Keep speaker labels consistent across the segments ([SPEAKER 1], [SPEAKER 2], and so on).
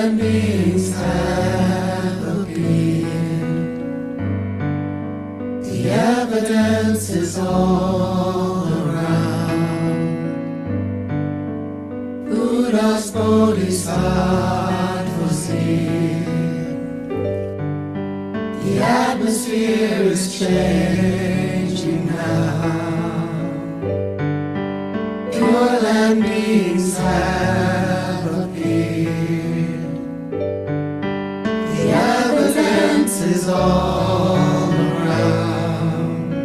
[SPEAKER 1] and beings have appeared. The evidence is all around. Buddha's Bodhisattva's here. The atmosphere is changing now. Pure land beings have appeared. The evidence is all around.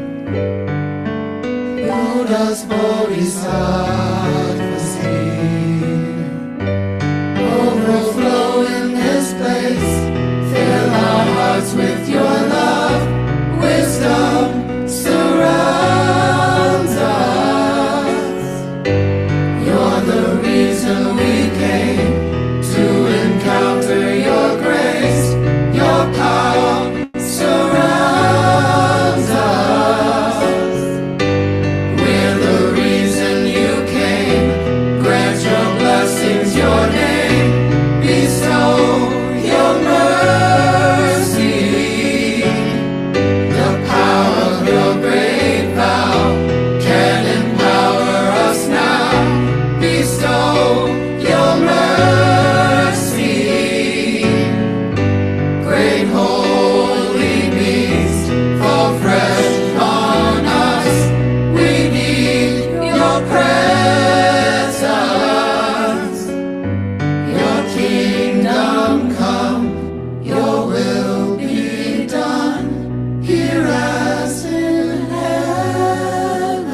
[SPEAKER 1] Buddha's Bodhisattva's here. Overflow in this place. Fill our hearts with your love. Wisdom surrounds us. You're the reason we came to encounter your grace. Your power surrounds us. We're the reason you came. Grant your blessings, your name. Bestow your mercy. The power of your great vow can empower us now. Bestow your mercy. Great holy beings, fall fresh on us. We need your presence. Your kingdom come, your will be done, here as in heaven.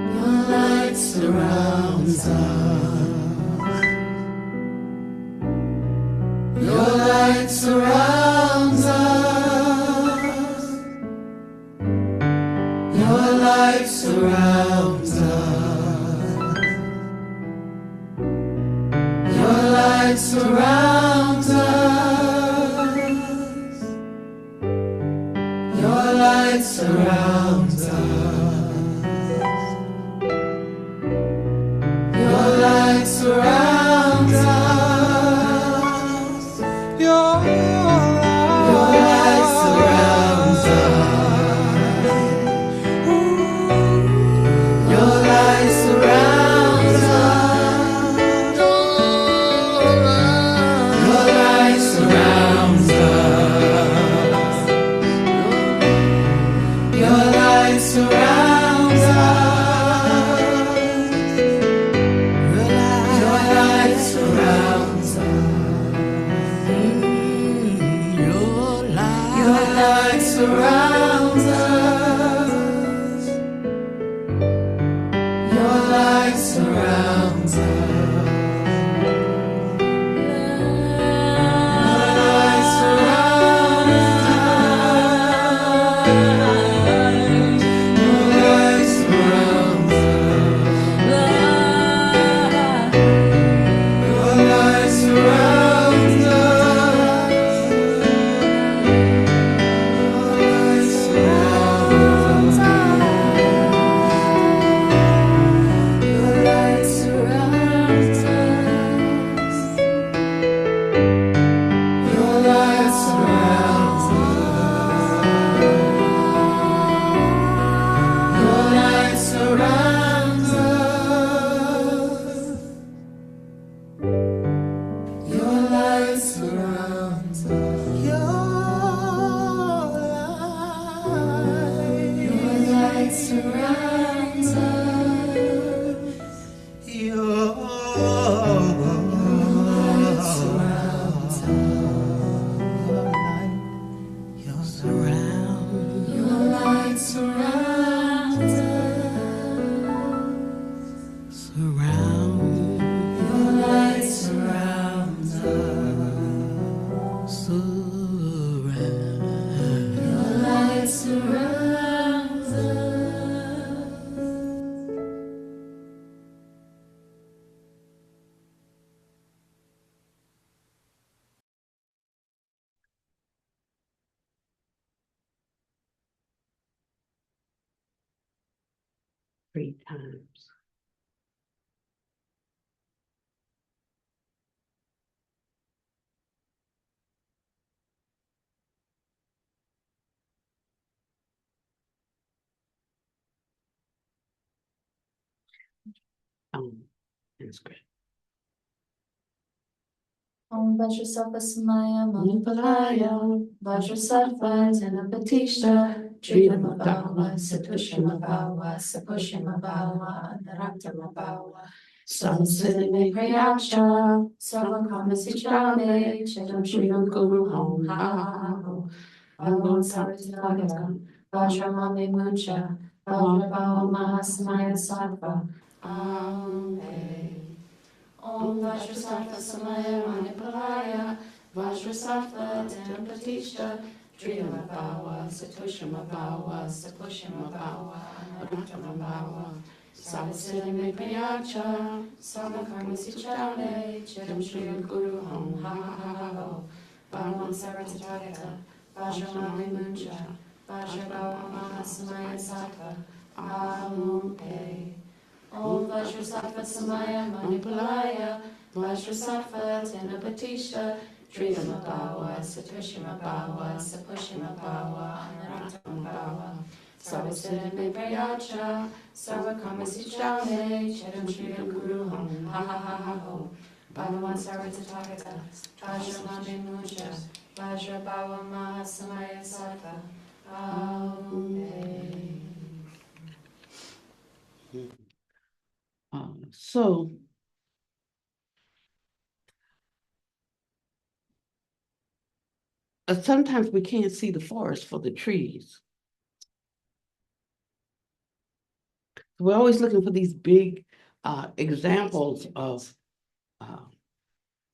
[SPEAKER 1] Your light surrounds us. Your light surrounds us. Your light surrounds us. Your light surrounds us. Your light surrounds us. Your light surrounds us. Your light surrounds us. Your light surrounds us. Your light surrounds us. Your light surrounds us. Your light surrounds us. Your light surrounds us. Your light surrounds us.
[SPEAKER 2] Three times. That's great.
[SPEAKER 1] Om Vajrasattva Samaya Manipalaya Vajrasattva Janapatisha Tridamabhava Satushamabhava Sapushimabhava Naraktamabhava Samasiddhime Prayacha Sarvakamasichame Chedam Shridam Guru Om Ha Ha Ho Bhagavan Sarvatagata Vajramame Muncha Vajrabhava Mahasamaya Sattva Amen. Om Vajrasattva Samaya Manipalaya Vajrasattva Dhanapatishta Tridamabhava Satushamabhava Sapushimabhava Anattamabhava Samasiddhime Priyacha Sarvakarmasichame Chedam Shri Guru Om Ha Ha Ha Ho Bhagavan Sarvatagata Vajramame Muncha Vajrabhava Mahasamaya Sattva Aum Om Vajrasattva Samaya Manipalaya Vajrasattva Dhanapatishta Tridamabhava Satushamabhava Sapushimabhava Anattamabhava Samasiddhime Priyacha Sarvakarmasichame Chedam Shridam Guru Om Ha Ha Ha Ha Ho Bhagavan Sarvatagata Vajramame Muncha Vajrabhava Mahasamaya Sattva Amen.
[SPEAKER 2] So sometimes we can't see the forest for the trees. We're always looking for these big examples of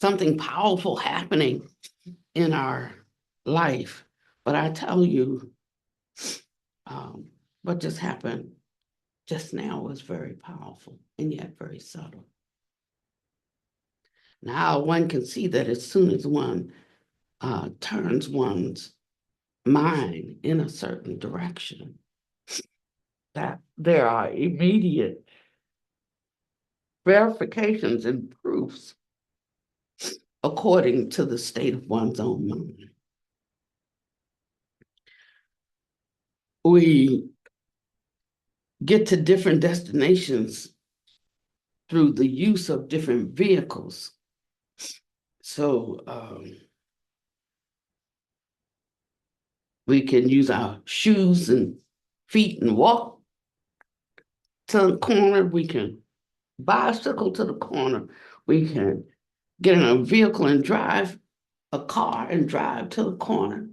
[SPEAKER 2] something powerful happening in our life. But I tell you, what just happened just now was very powerful and yet very subtle. Now one can see that as soon as one turns one's mind in a certain direction, that there are immediate verifications and proofs according to the state of one's own mind. We get to different destinations through the use of different vehicles. So we can use our shoes and feet and walk to the corner. We can bicycle to the corner. We can get in a vehicle and drive a car and drive to the corner.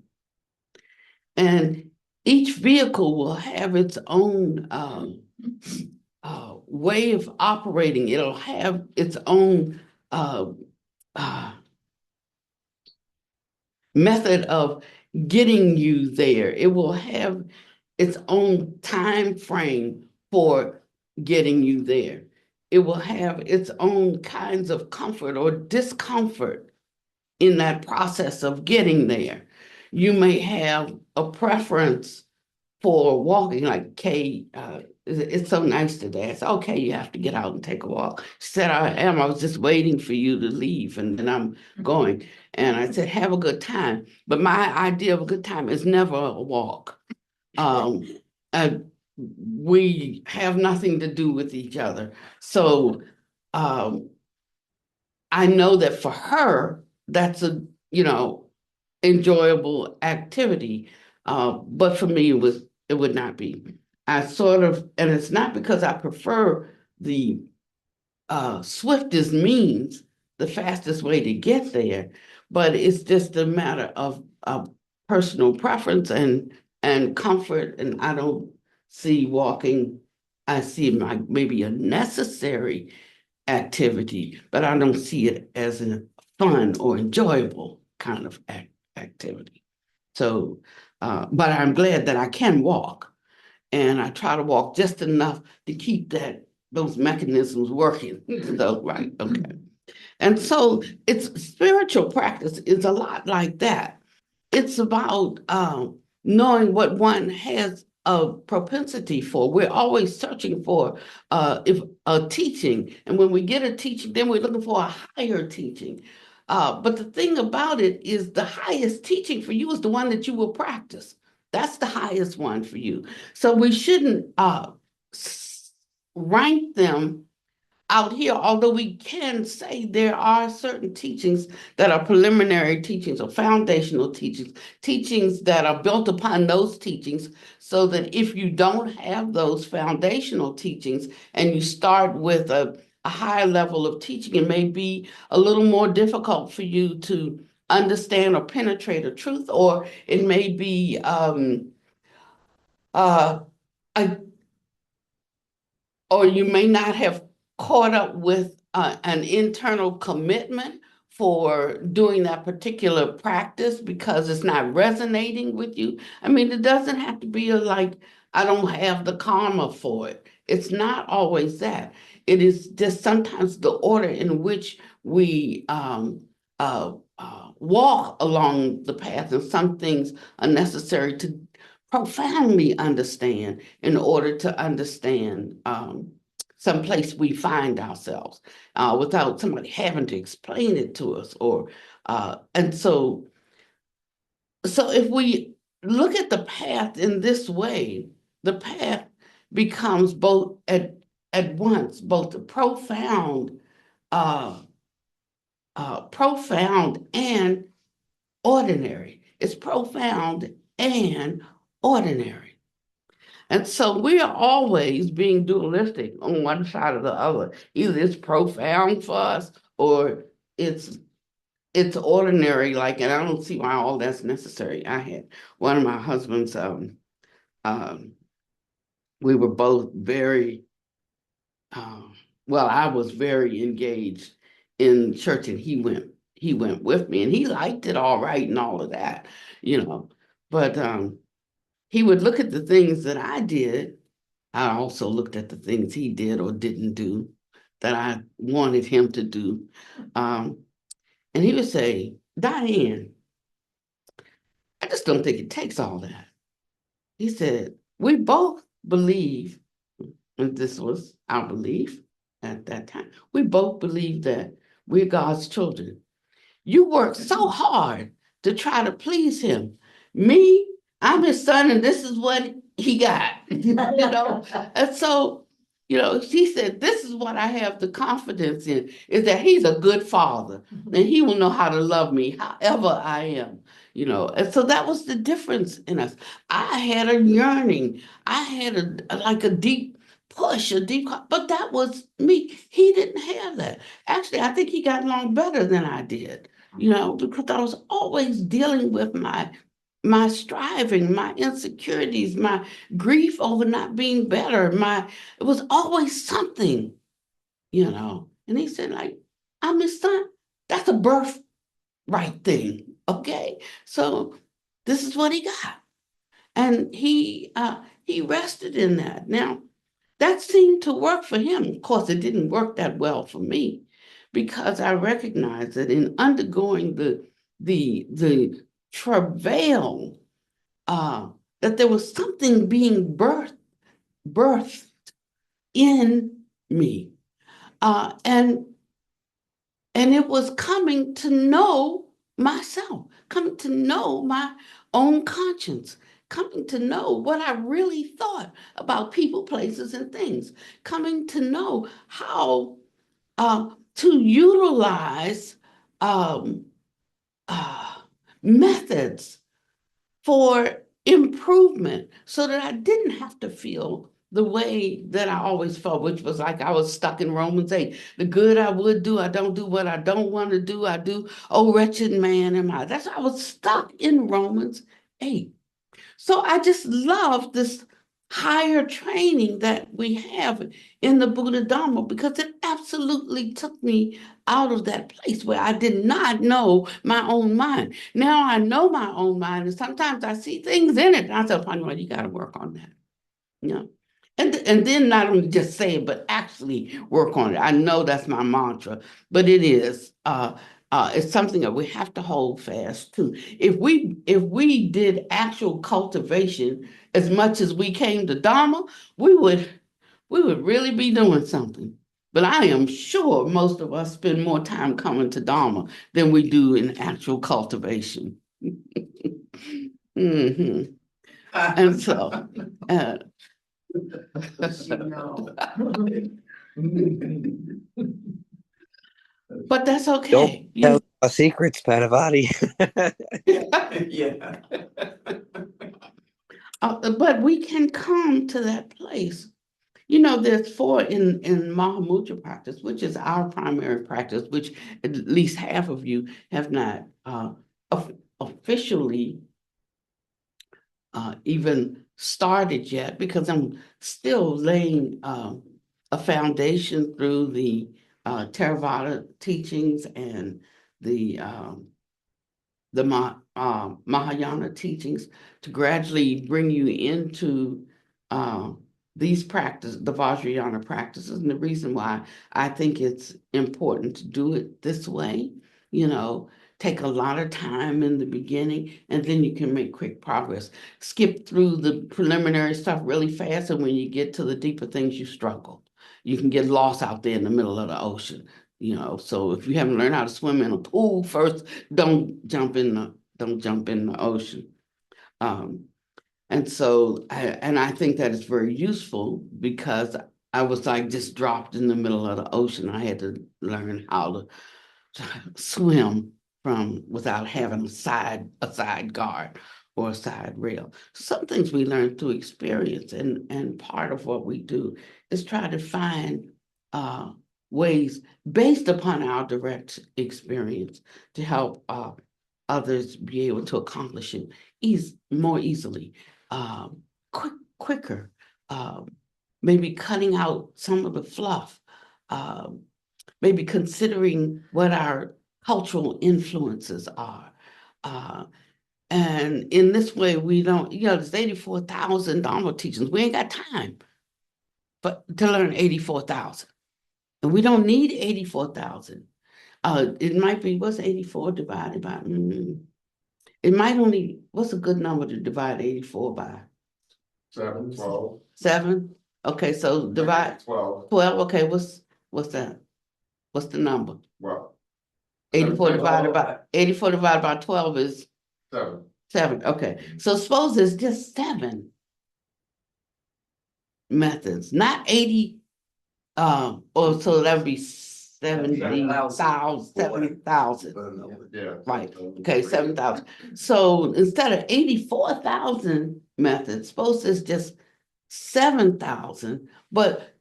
[SPEAKER 2] And each vehicle will have its own way of operating. It'll have its own method of getting you there. It will have its own time frame for getting you there. It will have its own kinds of comfort or discomfort in that process of getting there. You may have a preference for walking, like Kay, it's so nice today. I said, okay, you have to get out and take a walk. She said, I am. I was just waiting for you to leave, and then I'm going. And I said, have a good time. But my idea of a good time is never a walk. We have nothing to do with each other. So I know that for her, that's a, enjoyable activity. But for me, it would not be. I sort of, and it's not because I prefer the swiftest means, the fastest way to get there, but it's just a matter of personal preference and comfort. And I don't see walking, I see it like maybe a necessary activity, but I don't see it as a fun or enjoyable kind of activity. So, but I'm glad that I can walk, and I try to walk just enough to keep those mechanisms working. So, right, okay. And so it's spiritual practice is a lot like that. It's about knowing what one has a propensity for. We're always searching for if a teaching, and when we get a teaching, then we're looking for a higher teaching. But the thing about it is the highest teaching for you is the one that you will practice. That's the highest one for you. So we shouldn't rank them out here, although we can say there are certain teachings that are preliminary teachings or foundational teachings, teachings that are built upon those teachings, so that if you don't have those foundational teachings and you start with a higher level of teaching, it may be a little more difficult for you to understand or penetrate a truth, or it may be a or you may not have caught up with an internal commitment for doing that particular practice because it's not resonating with you. I mean, it doesn't have to be like, I don't have the karma for it. It's not always that. It is just sometimes the order in which we walk along the path, and some things are necessary to profoundly understand in order to understand some place we find ourselves without somebody having to explain it to us. And so if we look at the path in this way, the path becomes both at once both uh, profound and ordinary. It's profound and ordinary. And so we are always being dualistic on one side or the other. Either it's profound for us or it's ordinary, like, and I don't see why all that's necessary. I had one of my husbands, we were both very, well, I was very engaged in church, and he went with me, and he liked it all right and all of that, but he would look at the things that I did. I also looked at the things he did or didn't do that I wanted him to do. And he would say, Diane, I just don't think it takes all that. He said, we both believe, and this was our belief at that time, we both believe that we're God's children. You work so hard to try to please him. Me, I'm his son, and this is what he got. And so, he said, this is what I have the confidence in, is that he's a good father, and he will know how to love me however I am. And so that was the difference in us. I had a yearning. I had like a deep push, but that was me. He didn't have that. Actually, I think he got along better than I did, because I was always dealing with my striving, my insecurities, my grief over not being better. It was always something, And he said, like, I'm his son. That's a birthright thing. Okay. So this is what he got. And he rested in that. Now, that seemed to work for him. Of course, it didn't work that well for me, because I recognized that in undergoing the travail, that there was something being birthed in me, and it was coming to know myself, coming to know my own conscience, coming to know what I really thought about people, places, and things, coming to know how to utilize um, uh, methods for improvement so that I didn't have to feel the way that I always felt, which was like I was stuck in Romans 8. The good I would do, I don't do. What I don't want to do, I do. Oh, wretched man am I. That's why I was stuck in Romans 8. So I just love this higher training that we have in the Buddha Dharma, because it absolutely took me out of that place where I did not know my own mind. Now I know my own mind, and sometimes I see things in it, and I say, well, you got to work on that. And then not only just say it, but actually work on it. I know that's my mantra, but it is. It's something that we have to hold fast to. If we did actual cultivation as much as we came to Dharma, we would really be doing something. But I am sure most of us spend more time coming to Dharma than we do in actual cultivation. hmm And so, But that's
[SPEAKER 3] Don't
[SPEAKER 2] okay.
[SPEAKER 3] tell our secrets, Pannavati.
[SPEAKER 2] Yeah. But we can come to that place. You know, there's four in Mahamudra practice, which is our primary practice, which at least half of you have not officially even started yet, because I'm still laying a foundation through the Theravada teachings and the Mahayana teachings to gradually bring you into uh, these practices, the Vajrayana practices. And the reason why I think it's important to do it this way, you know, take a lot of time in the beginning, and then you can make quick progress. Skip through the preliminary stuff really fast, and when you get to the deeper things, you struggle. You can get lost out there in the middle of the ocean. You know, so if you haven't learned how to swim in a pool first, don't jump in the ocean. Um, and I think that is very useful, because I was like just dropped in the middle of the ocean. I had to learn how to swim from without having a side guard or a side rail. Some things we learn through experience, and part of what we do is try to find uh, ways based upon our direct experience to help others be able to accomplish it more easily, um, quicker, um, maybe cutting out some of the fluff. Um, Maybe considering what our cultural influences are. Uh, and in this way, we don't, there's 84,000 Dharma teachings. We ain't got time to learn 84,000. And we don't need 84,000. It might be, what's 84 divided by? It might only, what's a good number to divide 84 by?
[SPEAKER 1] 7, 12.
[SPEAKER 2] 7? Okay, so divide
[SPEAKER 1] 12.
[SPEAKER 2] 12. Okay, what's that? What's the number?
[SPEAKER 1] Well,
[SPEAKER 2] 84 divided by 12 is
[SPEAKER 1] 7.
[SPEAKER 2] 7. Okay. So suppose it's just 7 methods, not 80. Or so that would be 70,000. 70,000.
[SPEAKER 1] Yeah.
[SPEAKER 2] Right. Okay, 7,000. So instead of 84,000 methods, suppose it's just 7,000, but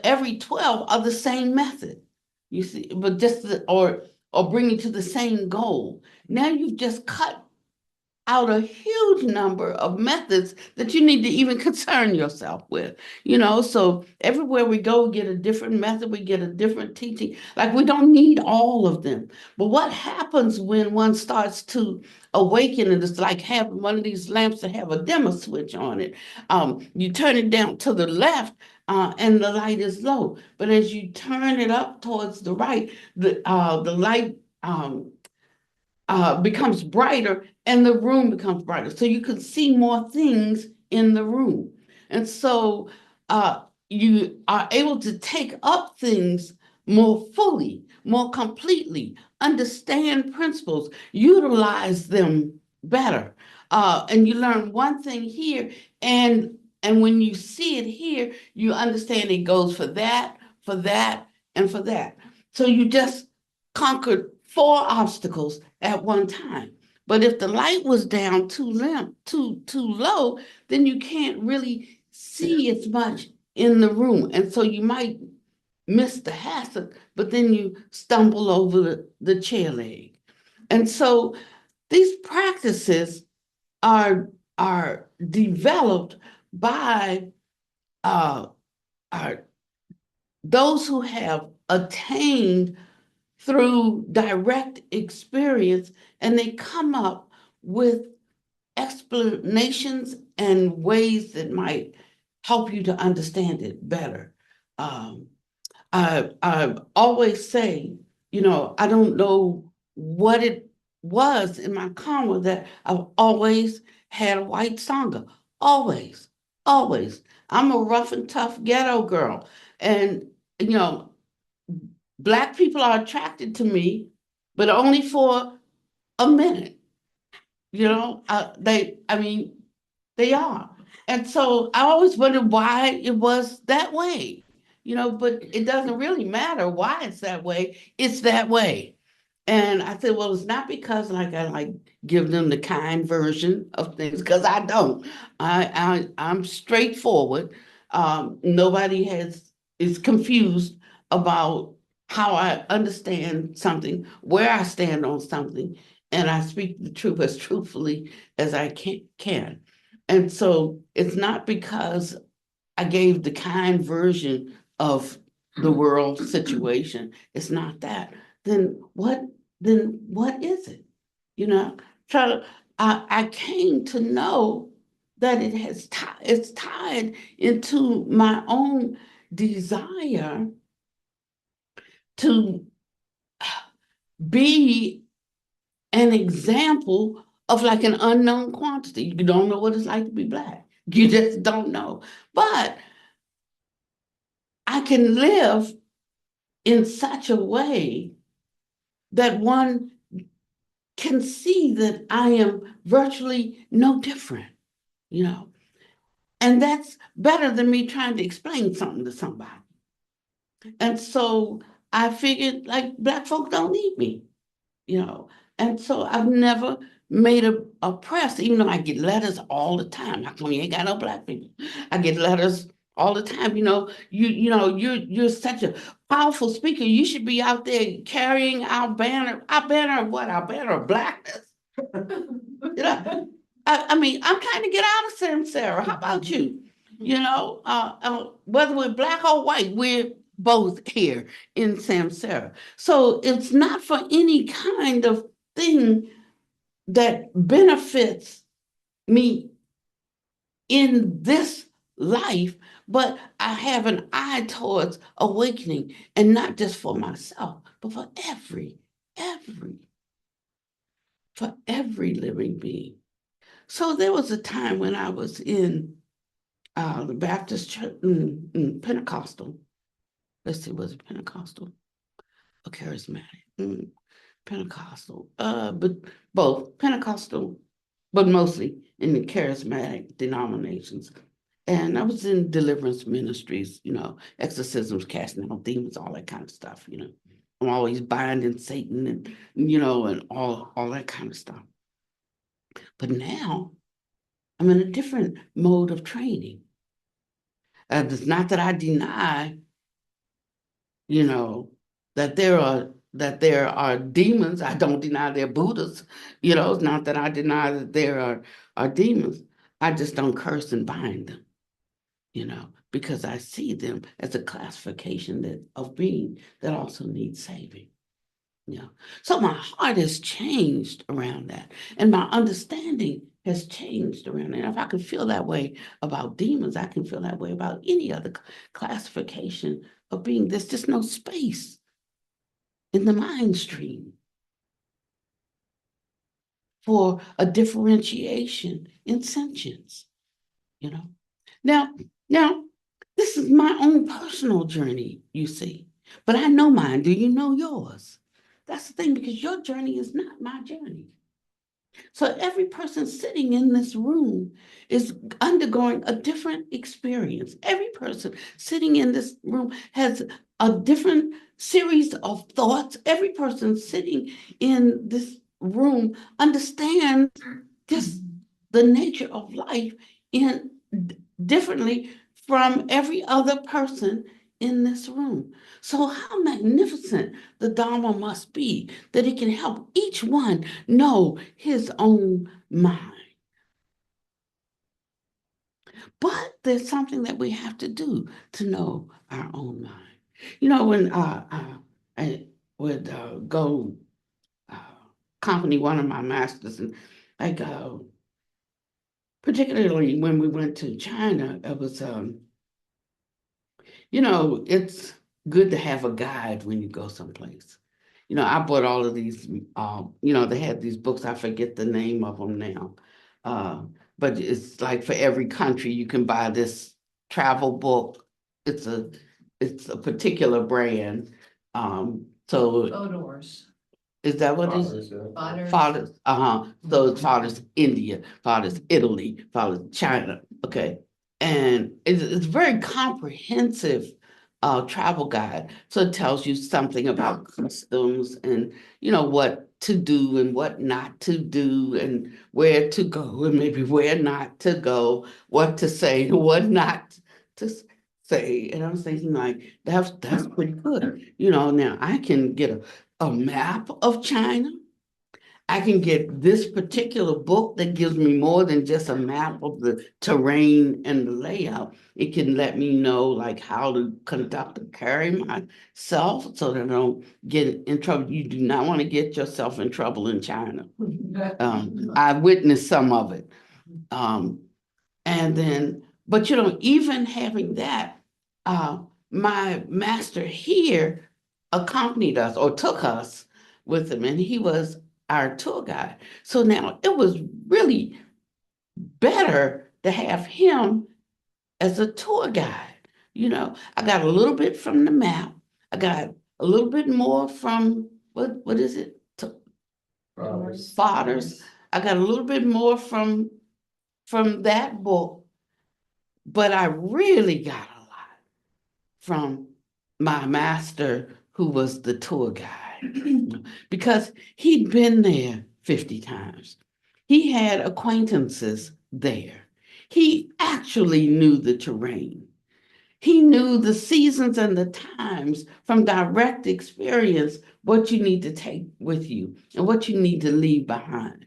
[SPEAKER 2] every 12 are the same method. You see, but or bring you to the same goal. Now you've just cut out a huge number of methods that you need to even concern yourself with. So everywhere we go, we get a different method, we get a different teaching. Like, we don't need all of them. But what happens when one starts to awaken, and it's like having one of these lamps that have a dimmer switch on it? You turn it down to the left, and the light is low. But as you turn it up towards the right, the light becomes brighter, and the room becomes brighter. So you can see more things in the room. And so you are able to take up things more fully, more completely, understand principles, utilize them better. And you learn one thing here, and when you see it here, you understand it goes for that, and for that. So you just conquered 4 obstacles at one time. But if the light was down too low, then you can't really see as much in the room. And so you might miss the hazard, but then you stumble over the chair leg. And so these practices are developed by uh, are those who have attained through direct experience, and they come up with explanations and ways that might help you to understand it better. Um, I always say, I don't know what it was in my karma that I've always had a white sangha. Always, always. I'm a rough and tough ghetto girl. And, you know, Black people are attracted to me, but only for a minute. I mean, they are. And so I always wondered why it was that way. but it doesn't really matter why it's that way. It's that way. And I said, well, it's not because like I like give them the kind version of things, because I don't. I'm straightforward. Nobody is confused about how I understand something, where I stand on something, and I speak the truth as truthfully as I can. And so it's not because I gave the kind version of the world situation. It's not that. Then what? Then what is it? You know. So I came to know that it's tied into my own desire to be an example of like an unknown quantity. You don't know what it's like to be Black. You just don't know. But I can live in such a way that one can see that I am virtually no different, you know. And that's better than me trying to explain something to somebody. And so I figured like Black folk don't need me, you know. And so I've never made a press, even though I get letters all the time. How come you ain't got no Black people? I get letters all the time. You're such a powerful speaker. You should be out there carrying our banner. Our banner of what? Our banner of Blackness. I mean, I'm trying to get out of Samsara. How about you? Whether we're Black or white, we're both here in Samsara. So it's not for any kind of thing that benefits me in this life, but I have an eye towards awakening, and not just for myself, but for every living being. So there was a time when I was in the Baptist church, Pentecostal. Let's see, was it Pentecostal or charismatic? Pentecostal, but both Pentecostal, but mostly in the charismatic denominations. And I was in deliverance ministries, exorcisms, casting out demons, all that kind of stuff. I'm always binding Satan and all that kind of stuff. But now I'm in a different mode of training. It's not that I deny, that there are demons. I don't deny they're Buddhas. It's not that I deny that there are demons. I just don't curse and bind them, because I see them as a classification of being that also needs saving. So my heart has changed around that, and my understanding has changed around that. If I can feel that way about demons, I can feel that way about any other classification of being. There's just no space in the mind stream for a differentiation in sentience. Now, this is my own personal journey, you see, but I know mine. Do you know yours? That's the thing, because your journey is not my journey. So every person sitting in this room is undergoing a different experience. Every person sitting in this room has a different series of thoughts. Every person sitting in this room understands just the nature of life differently from every other person in this room. So how magnificent the Dharma must be that it can help each one know his own mind. But there's something that we have to do to know our own mind. When I would go accompany one of my masters, and like particularly when we went to China, it was it's good to have a guide when you go someplace. I bought all of these, they had these books, I forget the name of them now. But it's like for every country, you can buy this travel book. It's a particular brand. So
[SPEAKER 4] Odors.
[SPEAKER 2] is that what it is?
[SPEAKER 4] Butters.
[SPEAKER 2] Fathers. So it's fathers India, fathers Italy, fathers China. Okay. And it's very comprehensive travel guide. So it tells you something about customs and, you know, what to do and what not to do and where to go and maybe where not to go, what to say and what not to say. And I was thinking like, that's pretty good. You know, now I can get a map of China. I can get this particular book that gives me more than just a map of the terrain and the layout. It can let me know like how to conduct and carry myself so that I don't get in trouble. You do not want to get yourself in trouble in China. I witnessed some of it. And then, but you know, even having that, my master here accompanied us or took us with him, and he was our tour guide. So now it was really better to have him as a tour guide. You know, I got a little bit from the map. I got a little bit more from what is it? Fathers. I got a little bit more from that book, but I really got a lot from my master who was the tour guide because he'd been there 50 times. He had acquaintances there. He actually knew the terrain. He knew the seasons and the times from direct experience, what you need to take with you and what you need to leave behind.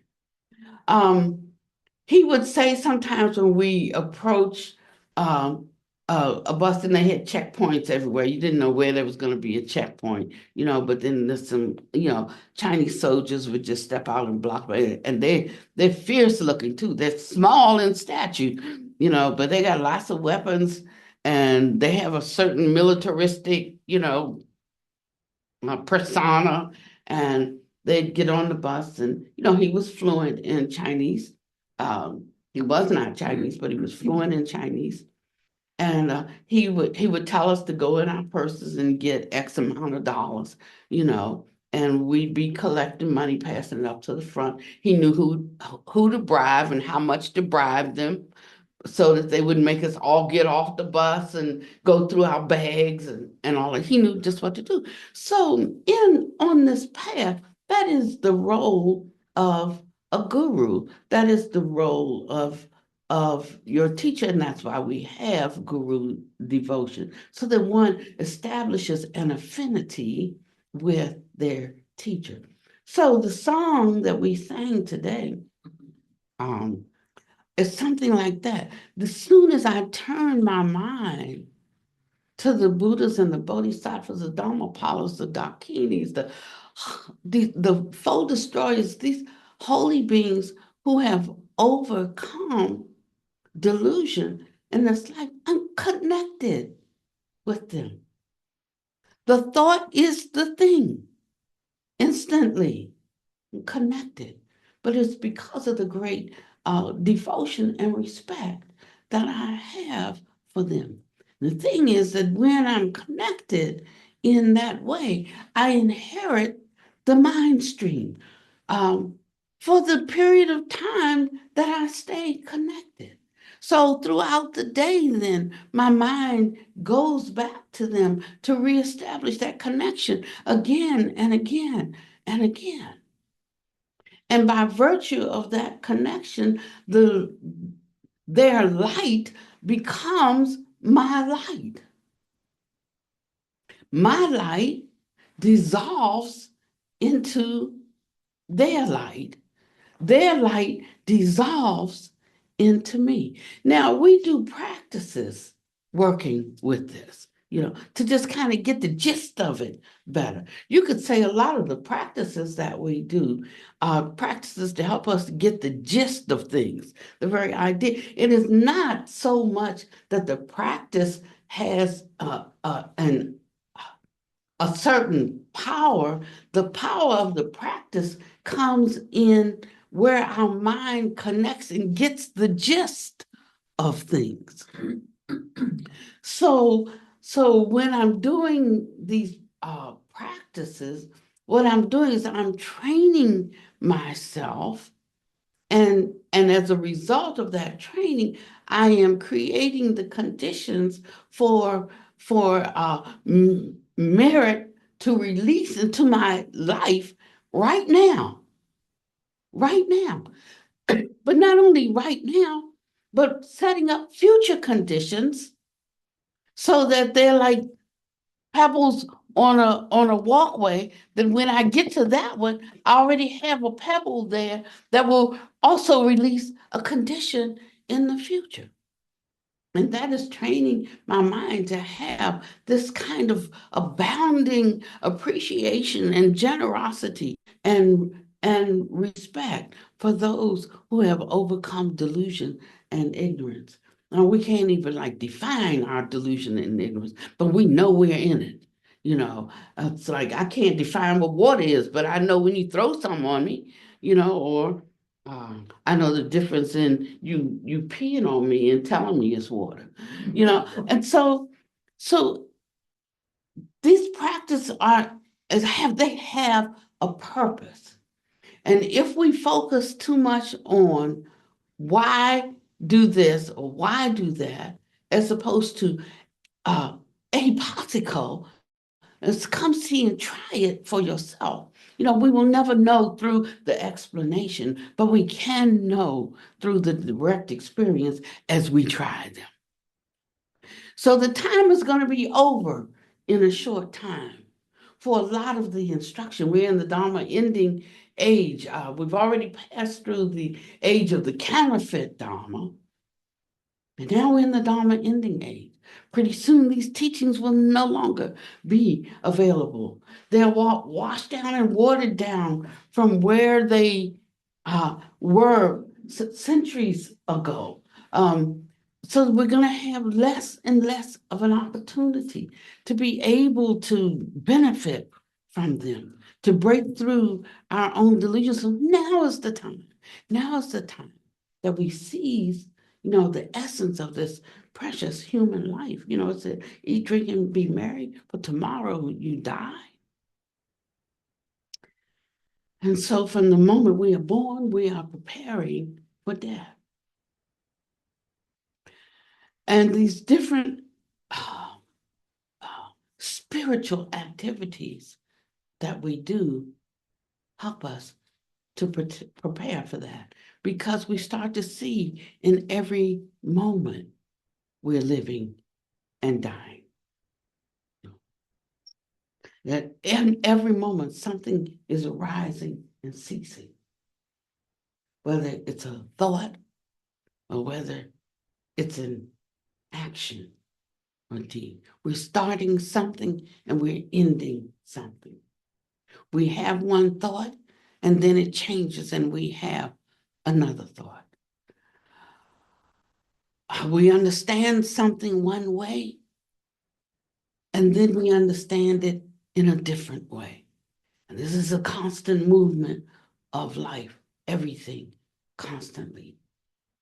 [SPEAKER 2] He would say sometimes when we approach a bus and they had checkpoints everywhere, you didn't know where there was going to be a checkpoint, you know, but then there's some, you know, Chinese soldiers would just step out and block it. And they're fierce looking too. They're small in stature, you know, but they got lots of weapons and they have a certain militaristic, you know, persona. And they'd get on the bus and, you know, he was fluent in Chinese. He was not Chinese, but he was fluent in Chinese. And he would tell us to go in our purses and get X amount of dollars, you know, and we'd be collecting money, passing it up to the front. He knew who to bribe and how much to bribe them so that they wouldn't make us all get off the bus and go through our bags and all that. He knew just what to do. So on this path, that is the role of a guru. That is the role of your teacher, and that's why we have guru devotion, so that one establishes an affinity with their teacher. So the song that we sang today, it's something like that. As soon as I turn my mind to the Buddhas and the Bodhisattvas, the Dharmapalas, the Dakinis, the foe destroyers, these holy beings who have overcome delusion, and it's like I'm connected with them. The thought is the thing, instantly connected, but it's because of the great devotion and respect that I have for them. The thing is that when I'm connected in that way, I inherit the mind stream for the period of time that I stay connected. So throughout the day, then, my mind goes back to them to reestablish that connection again and again and again. And by virtue of that connection, their light becomes my light. My light dissolves into their light. Their light dissolves into me. Now, we do practices working with this, you know, to just kind of get the gist of it better. You could say a lot of the practices that we do are practices to help us get the gist of things, the very idea. It is not so much that the practice has a certain power. The power of the practice comes in where our mind connects and gets the gist of things. So when I'm doing these practices, what I'm doing is I'm training myself, and as a result of that training, I am creating the conditions for for merit to release into my life right now. Right now. But not only right now, but setting up future conditions so that they're like pebbles on a walkway, then when I get to that one, I already have a pebble there that will also release a condition in the future. And that is training my mind to have this kind of abounding appreciation and generosity and respect for those who have overcome delusion and ignorance. Now, we can't even like define our delusion and ignorance, but we know we're in it. It's like I can't define what water is, but I know when you throw something on me, or I know the difference in you peeing on me and telling me it's water, and so these practices they have a purpose. And if we focus too much on why do this or why do that, as opposed to a particle, come see and try it for yourself. We will never know through the explanation, but we can know through the direct experience as we try them. So the time is going to be over in a short time for a lot of the instruction. We're in the Dharma ending age. We've already passed through the age of the counterfeit Dharma, and now we're in the Dharma ending age. Pretty soon, these teachings will no longer be available. They're washed down and watered down from where they were centuries ago. So we're going to have less and less of an opportunity to be able to benefit from them, to break through our own delusions. So now is the time. Now is the time that we seize, the essence of this precious human life. It said, eat, drink, and be merry, for tomorrow you die. And so from the moment we are born, we are preparing for death. And these different spiritual activities that we do help us to prepare for that, because we start to see in every moment we're living and dying. That in every moment something is arising and ceasing, whether it's a thought or whether it's an action or deed. We're starting something and we're ending something. We have one thought and then it changes and we have another thought. We understand something one way and then we understand it in a different way. And this is a constant movement of life, everything constantly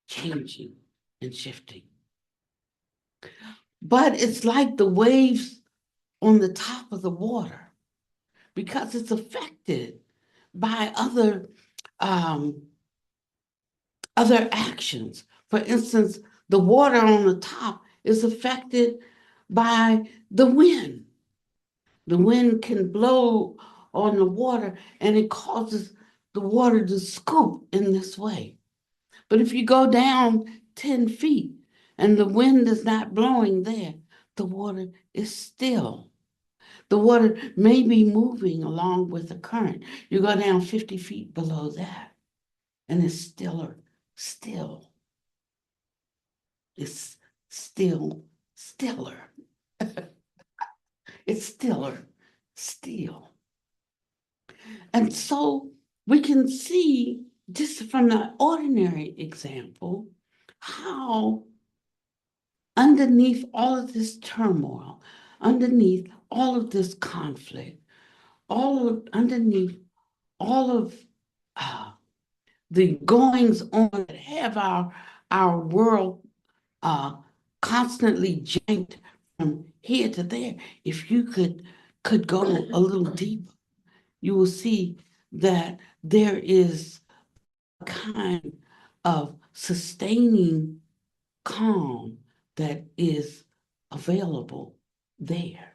[SPEAKER 2] changing and shifting. But it's like the waves on the top of the water, because it's affected by other actions. For instance, the water on the top is affected by the wind. The wind can blow on the water and it causes the water to scoop in this way. But if you go down 10 feet and the wind is not blowing there, the water is still. The water may be moving along with the current. You go down 50 feet below that and it's still. It's still stiller. It's still. And so we can see, just from the ordinary example, how underneath all of this turmoil, underneath all of this conflict, underneath all of the goings on that have our world constantly janked from here to there, if you could go a little deeper, you will see that there is a kind of sustaining calm that is available there.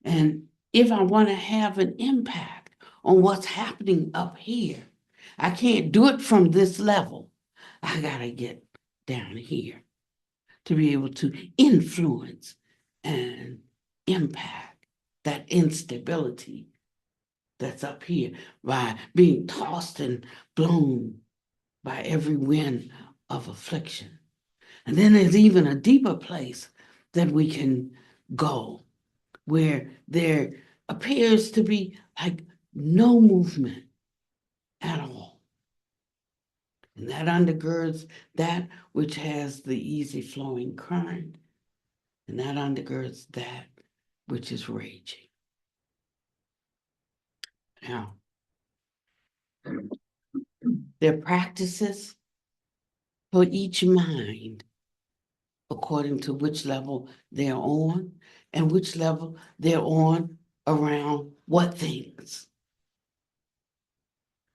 [SPEAKER 2] And if I want to have an impact on what's happening up here, I can't do it from this level. I got to get down here to be able to influence and impact that instability that's up here by being tossed and blown by every wind of affliction. And then there's even a deeper place that we can go where there appears to be like no movement at all. And that undergirds that which has the easy flowing current, and that undergirds that which is raging. Now, there are practices for each mind according to which level they're on and which level they're on around what things.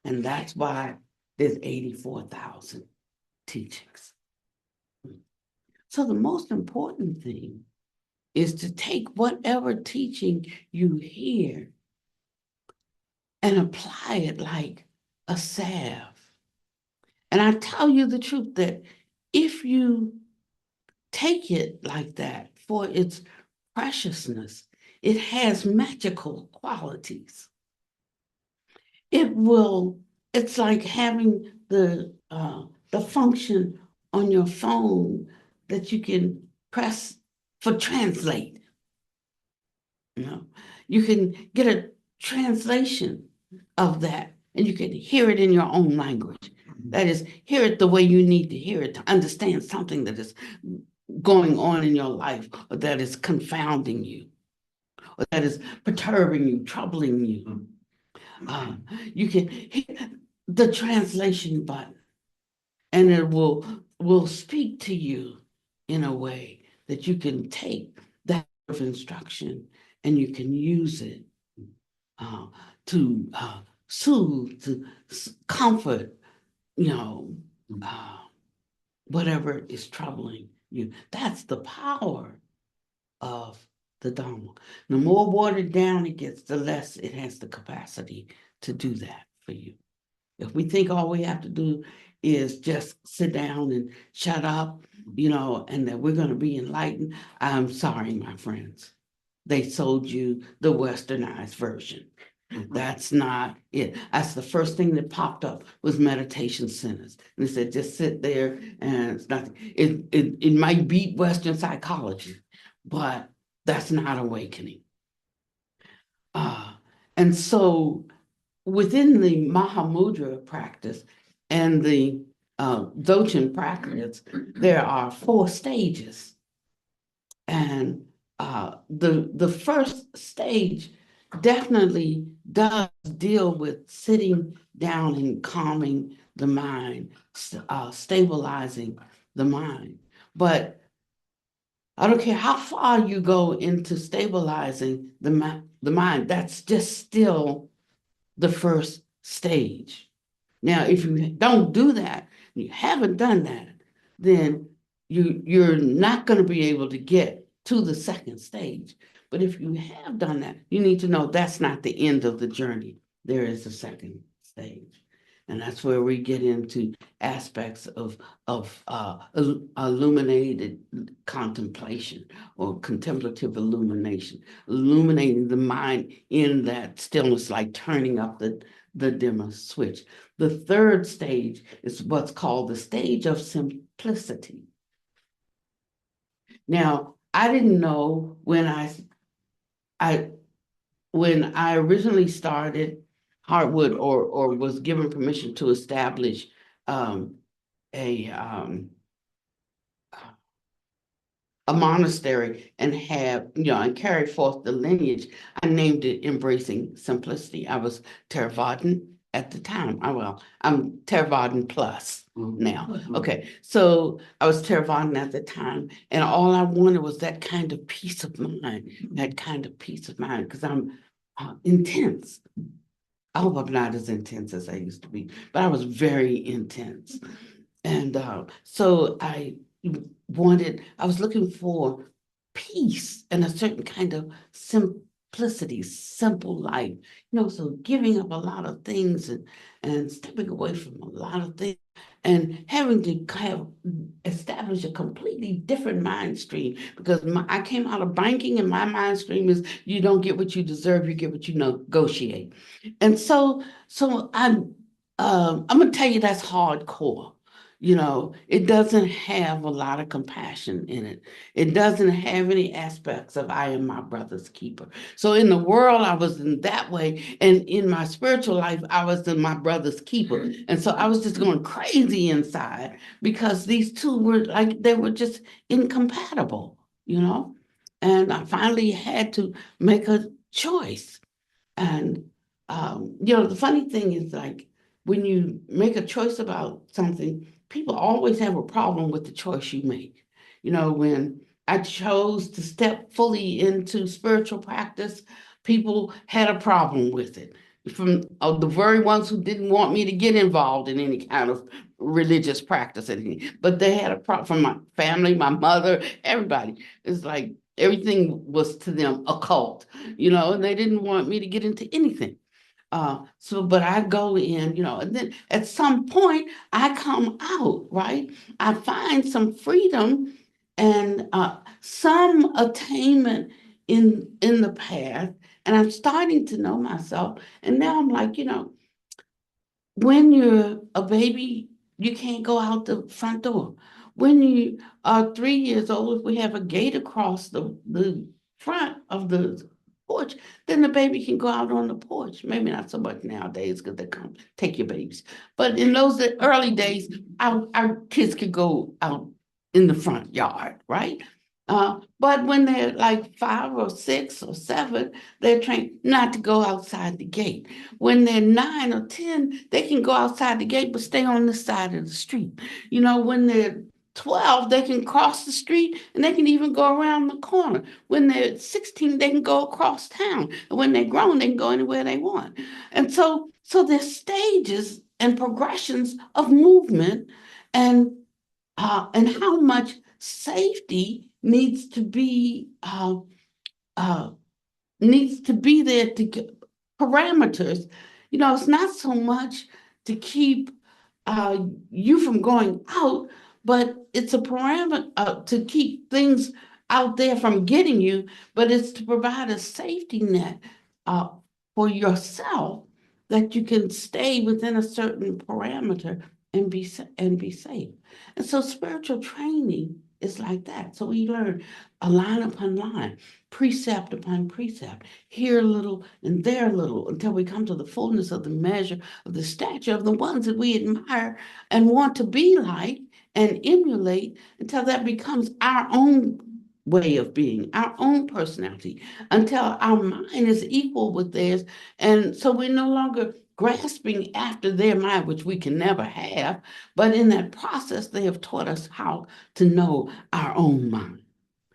[SPEAKER 2] And that's why there's 84,000 teachings. So the most important thing is to take whatever teaching you hear and apply it like a salve. And I tell you the truth that if you take it like that for its preciousness, it has magical qualities. It's like having the function on your phone that you can press for translate. You know, you can get a translation of that and you can hear it in your own language. That is, hear it the way you need to hear it to understand something that is going on in your life or that is confounding you or that is perturbing you, troubling you. You can hit the translation button and it will speak to you in a way that you can take that instruction and you can use it to soothe, to comfort, whatever is troubling you. That's the power of the Dharma. The more watered down it gets, the less it has the capacity to do that for you. If we think all we have to do is just sit down and shut up, and that we're going to be enlightened, I'm sorry, my friends. They sold you the westernized version. That's not it. That's the first thing that popped up was meditation centers. And they said, just sit there and it's nothing. It might beat Western psychology, but that's not awakening. And so within the Mahamudra practice and the Dzogchen practice, there are 4 stages. And the first stage definitely does deal with sitting down and calming the mind, stabilizing the mind. But I don't care how far you go into stabilizing the mind, that's just still the first stage. Now, if you don't do that, you haven't done that, then you're not going to be able to get to the second stage. But if you have done that, you need to know that's not the end of the journey. There is a second stage. And that's where we get into aspects of illuminated contemplation or contemplative illumination, illuminating the mind in that stillness, like turning up the dimmer switch. The third stage is what's called the stage of simplicity. Now, I didn't know when I originally started Heartwood or was given permission to establish a monastery and and carry forth the lineage. I named it Embracing Simplicity. I was Theravadan at the time. I'm Theravadan plus now. Okay, so I was Theravadan at the time, and all I wanted was that kind of peace of mind, because I'm intense. I hope I'm not as intense as I used to be, but I was very intense. And so I I was looking for peace and a certain kind of simplicity, simple life, so giving up a lot of things and stepping away from a lot of things and having to establish a completely different mind stream because I came out of banking and my mind stream is you don't get what you deserve, you get what you negotiate. And so I'm gonna tell you that's hardcore. It doesn't have a lot of compassion in it. It doesn't have any aspects of I am my brother's keeper. So in the world, I was in that way. And in my spiritual life, I was in my brother's keeper. And so I was just going crazy inside because these two were like, they were just incompatible. And I finally had to make a choice. And the funny thing is like when you make a choice about something, people always have a problem with the choice you make. When I chose to step fully into spiritual practice, people had a problem with it. From the very ones who didn't want me to get involved in any kind of religious practice, or anything, but they had a problem from my family, my mother, everybody. It's like everything was to them occult, and they didn't want me to get into anything. But I go in, and then at some point I come out, right? I find some freedom and some attainment in the path, and I'm starting to know myself. And now I'm like, when you're a baby, you can't go out the front door. When you are 3 years old, if we have a gate across the front of the porch, then the baby can go out on the porch. Maybe not so much nowadays because they come take your babies. But in those early days, our kids could go out in the front yard, right? But when they're like 5 or 6 or 7, they're trained not to go outside the gate. When they're 9 or 10, they can go outside the gate, but stay on this side of the street. When they're 12, they can cross the street and they can even go around the corner. When they're 16, they can go across town. And when they're grown, they can go anywhere they want. And so there's stages and progressions of movement and how much safety uh, needs to be there to get parameters. It's not so much to keep you from going out, but it's a parameter to keep things out there from getting you, but it's to provide a safety net uh, for yourself that you can stay within a certain parameter and be safe. And so spiritual training is like that. So we learn a line upon line, precept upon precept, here a little and there a little, until we come to the fullness of the measure of the stature of the ones that we admire and want to be like and emulate, until that becomes our own way of being, our own personality, until our mind is equal with theirs. And so we're no longer grasping after their mind, which we can never have, but in that process, they have taught us how to know our own mind.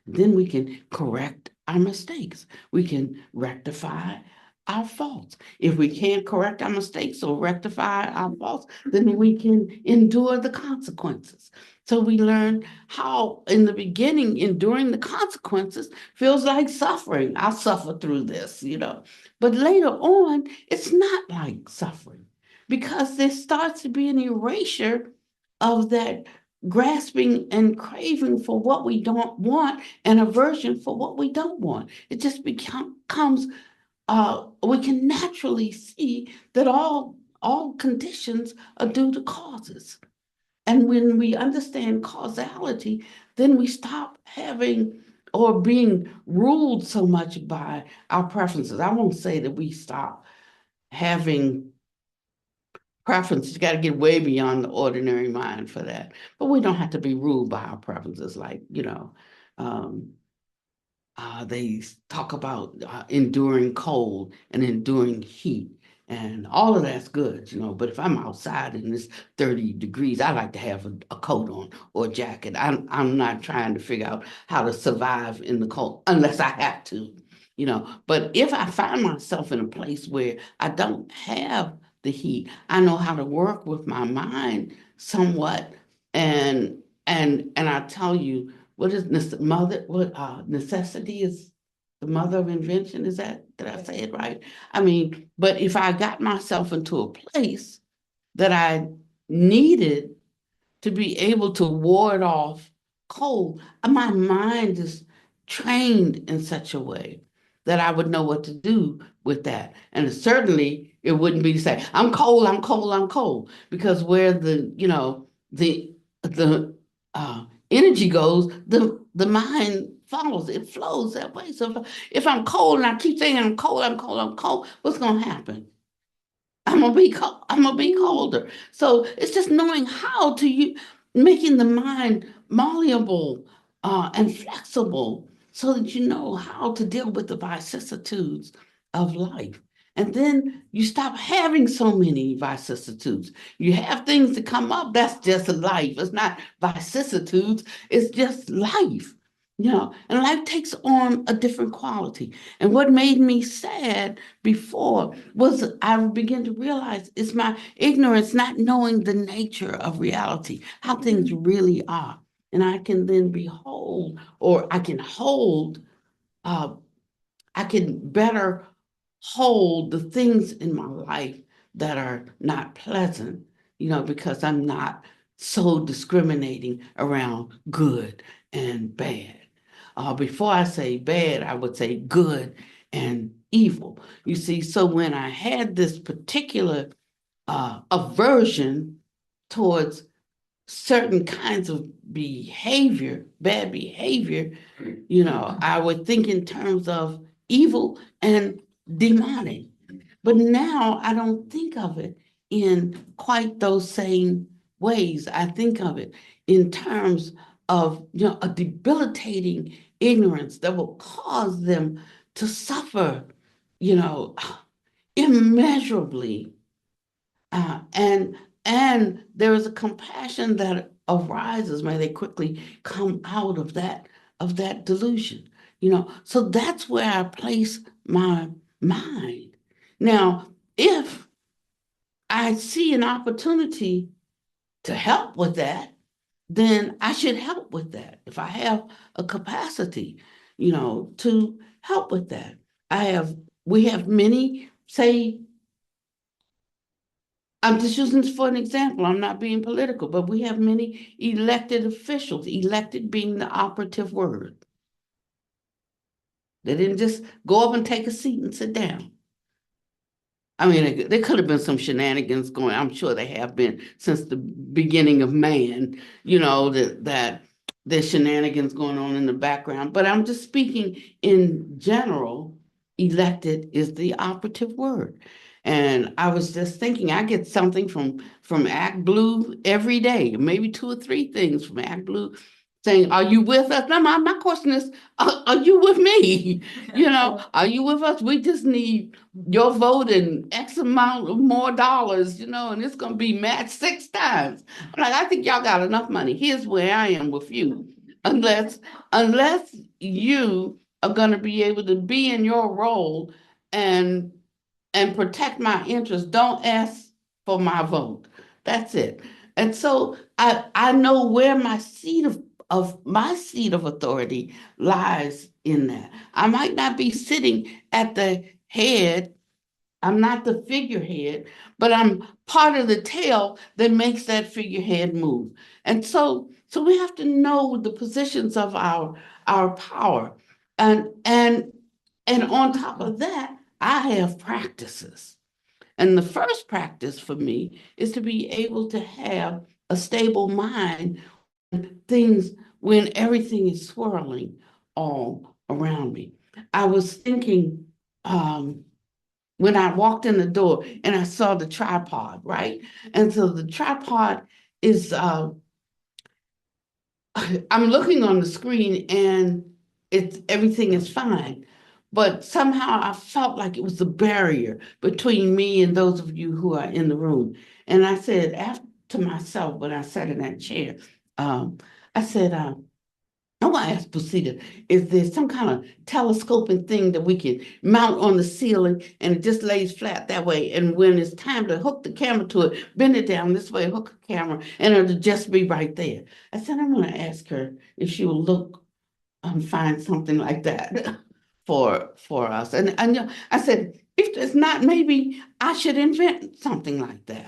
[SPEAKER 2] Then we can correct our mistakes. We can rectify our faults. If we can't correct our mistakes or rectify our faults, then we can endure the consequences. So we learn how, in the beginning, enduring the consequences feels like suffering. I'll suffer through this. But later on, it's not like suffering because there starts to be an erasure of that grasping and craving for what we don't want and aversion for what we don't want. It just becomes we can naturally see that all conditions are due to causes. And when we understand causality, then we stop having or being ruled so much by our preferences. I won't say that we stop having preferences. You got to get way beyond the ordinary mind for that. But we don't have to be ruled by our preferences. Like, um, they talk about enduring cold and enduring heat. And all of that's good. But if I'm outside and it's 30 degrees, I like to have a coat on or a jacket. I'm not trying to figure out how to survive in the cold unless I have to. But if I find myself in a place where I don't have the heat, I know how to work with my mind somewhat and And I tell you, what is necessity is the mother of invention? Is that, did I say it right? I mean, but if I got myself into a place that I needed to be able to ward off cold, my mind is trained in such a way that I would know what to do with that. And certainly it wouldn't be to say, I'm cold, I'm cold, I'm cold, because where the, the energy goes, the mind follows, it flows that way. So if I'm cold and I keep saying I'm cold, I'm cold, I'm cold, what's gonna happen? I'm gonna be cold. I'm gonna be colder. So it's just knowing how to making the mind malleable and flexible, so that you know how to deal with the vicissitudes of life. And then you stop having so many vicissitudes. You have things that come up. That's just life. It's not vicissitudes. It's just life. And life takes on a different quality. And what made me sad before was I began to realize it's my ignorance, not knowing the nature of reality, how things really are. And I can then behold, or I can hold, I can better hold the things in my life that are not pleasant, because I'm not so discriminating around good and bad. Before I say bad, I would say good and evil. You see, so when I had this particular aversion towards certain kinds of behavior, bad behavior, I would think in terms of evil and demonic. But now I don't think of it in quite those same ways. I think of it in terms of a debilitating ignorance that will cause them to suffer, you know, immeasurably. And there is a compassion that arises. May they quickly come out of that delusion. So that's where I place my mind. Now, if I see an opportunity to help with that, then I should help with that. If I have a capacity, to help with that. We have many, say, I'm just using this for an example. I'm not being political, but we have many elected officials, elected being the operative word. They didn't just go up and take a seat and sit down. I mean, there could have been some shenanigans going. I'm sure they have been since the beginning of man, that there's shenanigans going on in the background. But I'm just speaking in general, elected is the operative word. And I was just thinking, I get something from Act Blue every day, maybe 2 or 3 things from Act Blue saying, are you with us? Now, my question is, are you with me? Are you with us? We just need your vote and X amount of more dollars, and it's going to be matched 6 times. I'm like, I think y'all got enough money. Here's where I am with you. Unless you are going to be able to be in your role and protect my interests, don't ask for my vote. That's it. And so I know where my seat of authority lies in that. I might not be sitting at the head. I'm not the figurehead, but I'm part of the tail that makes that figurehead move. And so we have to know the positions of our power. And on top of that, I have practices. And the first practice for me is to be able to have a stable mind things when everything is swirling all around me. I was thinking when I walked in the door and I saw the tripod, right? And so the tripod is, I'm looking on the screen and everything is fine. But somehow I felt like it was a barrier between me and those of you who are in the room. And I said, after to myself, when I sat in that chair, I said, I want to ask Busita, is there some kind of telescoping thing that we can mount on the ceiling and it just lays flat that way? And when it's time to hook the camera to it, bend it down this way, hook the camera, and it'll just be right there. I said, I'm going to ask her if she will look find something like that for us. And I said, if it's not, maybe I should invent something like that.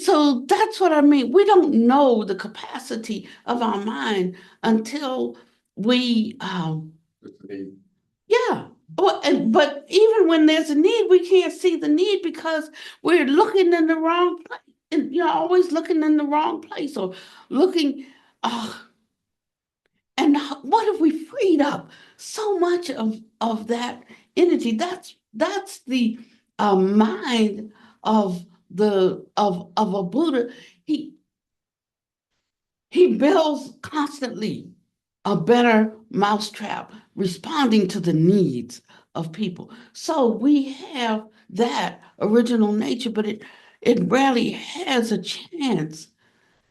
[SPEAKER 2] So that's what I mean. We don't know the capacity of our mind until we, yeah. But even when there's a need, we can't see the need because we're looking in the wrong place. And you're always looking in the wrong place or looking. And what if we freed up so much of that energy? That's the mind of a Buddha. He he builds constantly a better mousetrap, responding to the needs of people. So we have that original nature, but it rarely has a chance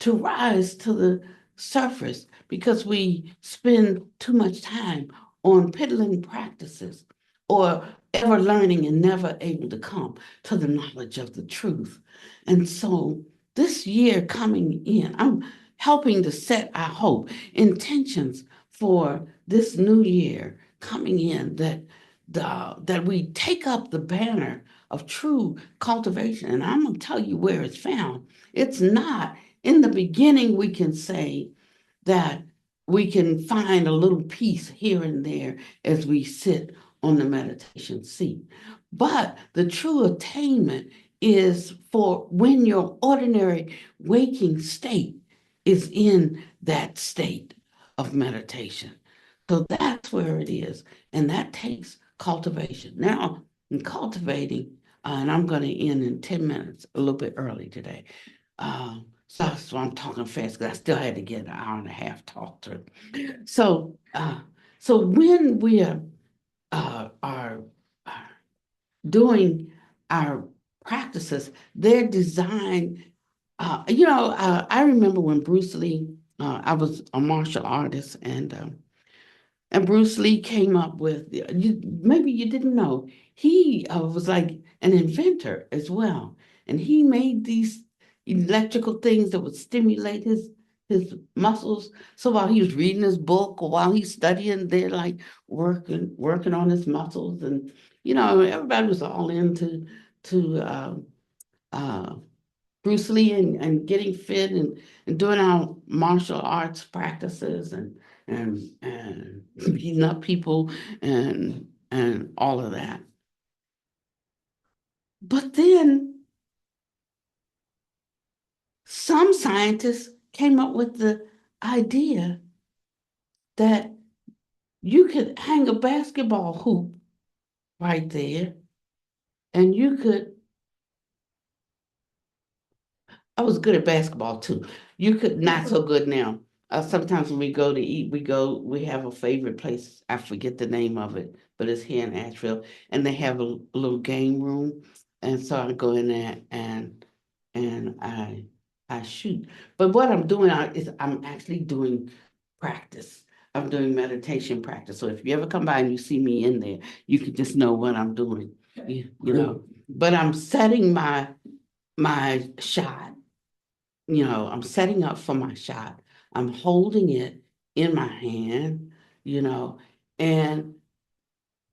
[SPEAKER 2] to rise to the surface because we spend too much time on piddling practices or ever learning and never able to come to the knowledge of the truth. And so this year coming in, I'm helping to set, I hope, intentions for this new year coming in that we take up the banner of true cultivation. And I'm going to tell you where it's found. It's not in the beginning. We can say that we can find a little piece here and there as we sit on the meditation seat. But the true attainment is for when your ordinary waking state is in that state of meditation. So that's where it is. And that takes cultivation. Now, in cultivating, and I'm going to end in 10 minutes, a little bit early today. So I'm talking fast because I still had to get an hour and a half talk through. So when we are doing our practices, they're designed. I remember when Bruce Lee. I was a martial artist, and Bruce Lee came up with, maybe you didn't know, he was like an inventor as well. And he made these electrical things that would stimulate his muscles. So while he was reading his book or while he's studying, they're like working on his muscles. And, everybody was all into uh, Bruce Lee and getting fit and doing our martial arts practices and beating up people and all of that. But then some scientists came up with the idea that you could hang a basketball hoop right there and you could. I was good at basketball too. You could not so good now. Sometimes when we go to eat, we have a favorite place. I forget the name of it, but it's here in Asheville, and they have a little game room. And so I go in there and I shoot. But what I'm doing is I'm actually doing practice. I'm doing meditation practice. So if you ever come by and you see me in there, you can just know what I'm doing. But I'm setting my shot. I'm setting up for my shot. I'm holding it in my hand, you know, and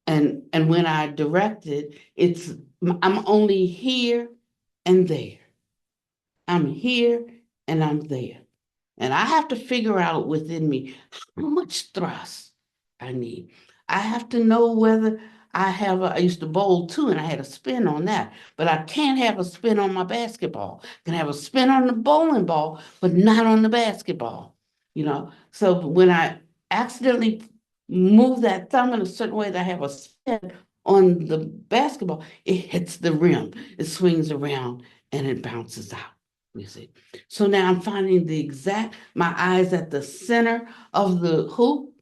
[SPEAKER 2] and when I direct it, I'm only here and there. I'm here and I'm there. And I have to figure out within me how much thrust I need. I have to know whether I used to bowl too, and I had a spin on that, but I can't have a spin on my basketball. I can have a spin on the bowling ball, but not on the basketball, So when I accidentally move that thumb in a certain way that I have a spin on the basketball, it hits the rim, it swings around, and it bounces out. You see. So now I'm finding my eyes at the center of the hoop,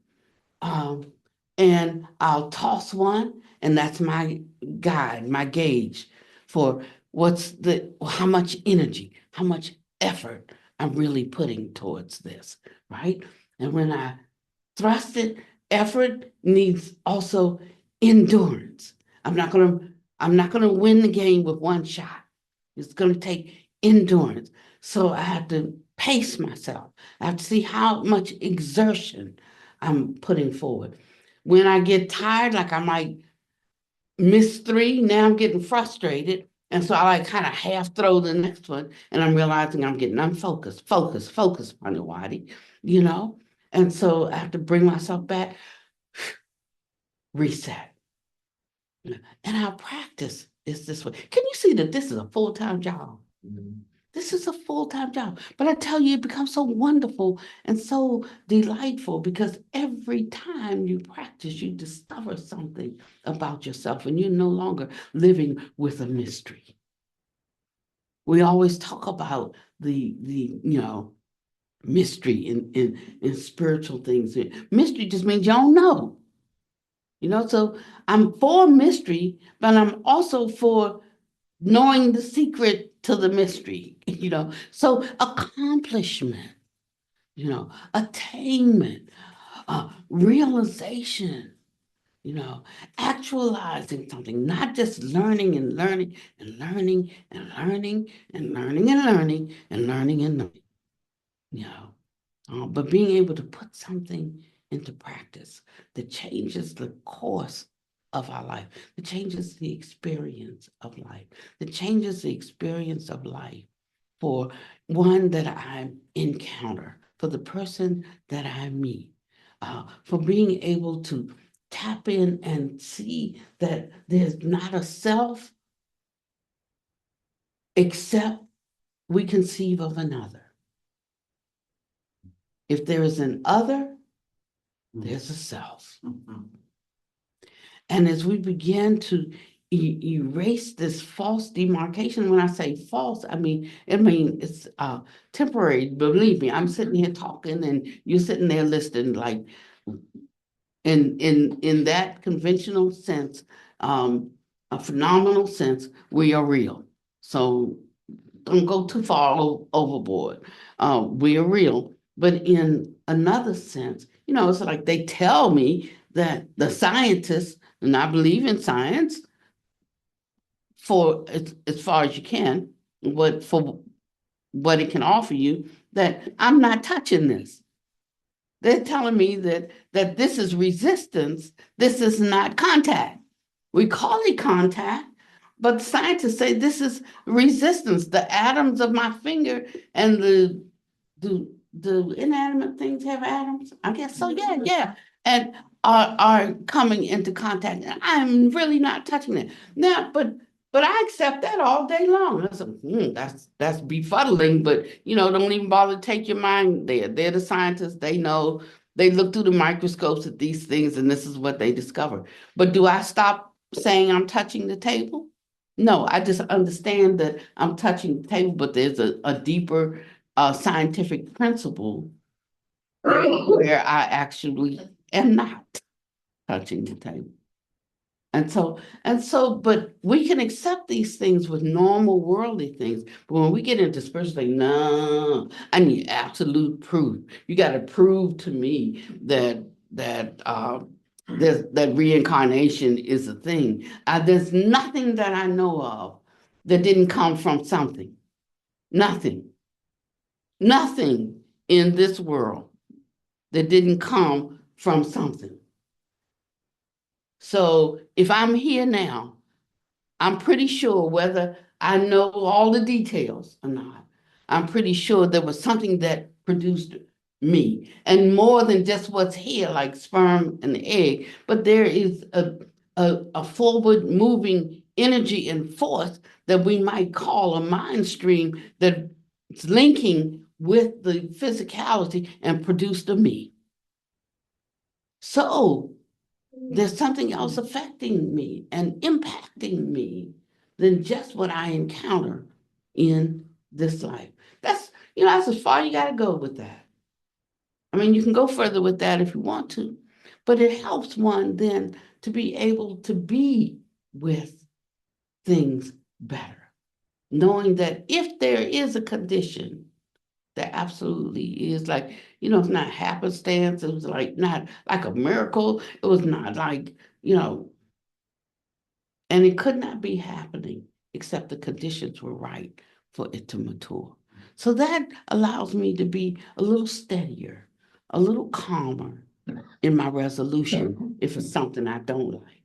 [SPEAKER 2] and I'll toss one, and that's my guide, my gauge for how much energy, how much effort I'm really putting towards this, right? And when I thrust it, effort needs also endurance. I'm not gonna win the game with one shot. It's gonna take endurance. So I have to pace myself. I have to see how much exertion I'm putting forward. When I get tired, like I might miss 3, now I'm getting frustrated. And so I like kind of half throw the next one, and I'm realizing I'm getting unfocused, focus, Pannavati, you know? And so I have to bring myself back, reset. And our practice is this way. Can you see that this is a full-time job? This is a full-time job. But I tell you, it becomes so wonderful and so delightful because every time you practice, you discover something about yourself and you're no longer living with a mystery. We always talk about the mystery in spiritual things. Mystery just means you don't know. So I'm for mystery, but I'm also for knowing the secret to the mystery, So accomplishment, attainment, realization, actualizing something, not just learning and learning and learning and learning and learning and learning and learning and learning, but being able to put something into practice that changes the course of our life, that changes the experience of life, that changes the experience of life for one that I encounter, for the person that I meet, for being able to tap in and see that there's not a self except we conceive of another. If there is an other, there's a self. And as we begin to erase this false demarcation, when I say false, I mean it's temporary. Believe me, I'm sitting here talking and you're sitting there listening, like in that conventional sense, a phenomenal sense, we are real. So don't go too far overboard. We are real, but in another sense, it's like they tell me that the scientists, and I believe in science for as far as you can, for what it can offer you, that I'm not touching this. They're telling me that this is resistance, this is not contact. We call it contact, but scientists say this is resistance. The atoms of my finger and the inanimate things have atoms? I guess so, yeah. And are coming into contact. And I'm really not touching it. Now, but I accept that all day long. I said, that's befuddling, but don't even bother to take your mind there. They're the scientists, they know, they look through the microscopes at these things, and this is what they discover. But do I stop saying I'm touching the table? No, I just understand that I'm touching the table, but there's a deeper scientific principle where I actually am not touching the table. And so, but we can accept these things with normal worldly things. But when we get into spiritual things, no, I need absolute proof. You got to prove to me that that reincarnation is a thing. There's nothing that I know of that didn't come from something. Nothing in this world that didn't come from something. So if I'm here now, I'm pretty sure whether I know all the details or not, I'm pretty sure there was something that produced me. And more than just what's here, like sperm and egg, but there is a forward moving energy and force that we might call a mind stream that's linking with the physicality and produced a me. So there's something else affecting me and impacting me than just what I encounter in this life. That's as far you got to go with that. I mean, you can go further with that if you want to, but it helps one then to be able to be with things better, knowing that if there is a condition There absolutely is. Like, it's not happenstance. It was like not like a miracle. It was not like, and it could not be happening except the conditions were right for it to mature. So that allows me to be a little steadier, a little calmer in my resolution if it's something I don't like.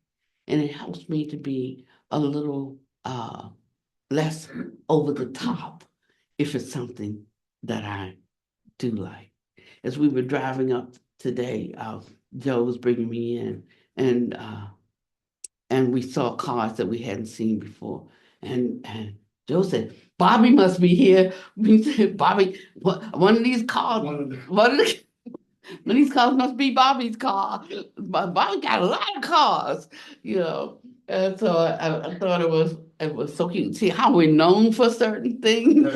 [SPEAKER 2] And it helps me to be a little less over the top if it's something that I do like. As we were driving up today, Joe was bringing me in, and we saw cars that we hadn't seen before. And Joe said, "Bobby must be here." We said, "Bobby, one of these cars, one of these cars must be Bobby's car." But Bobby got a lot of cars, you know. And so I thought it was so cute. See how we're known for certain things.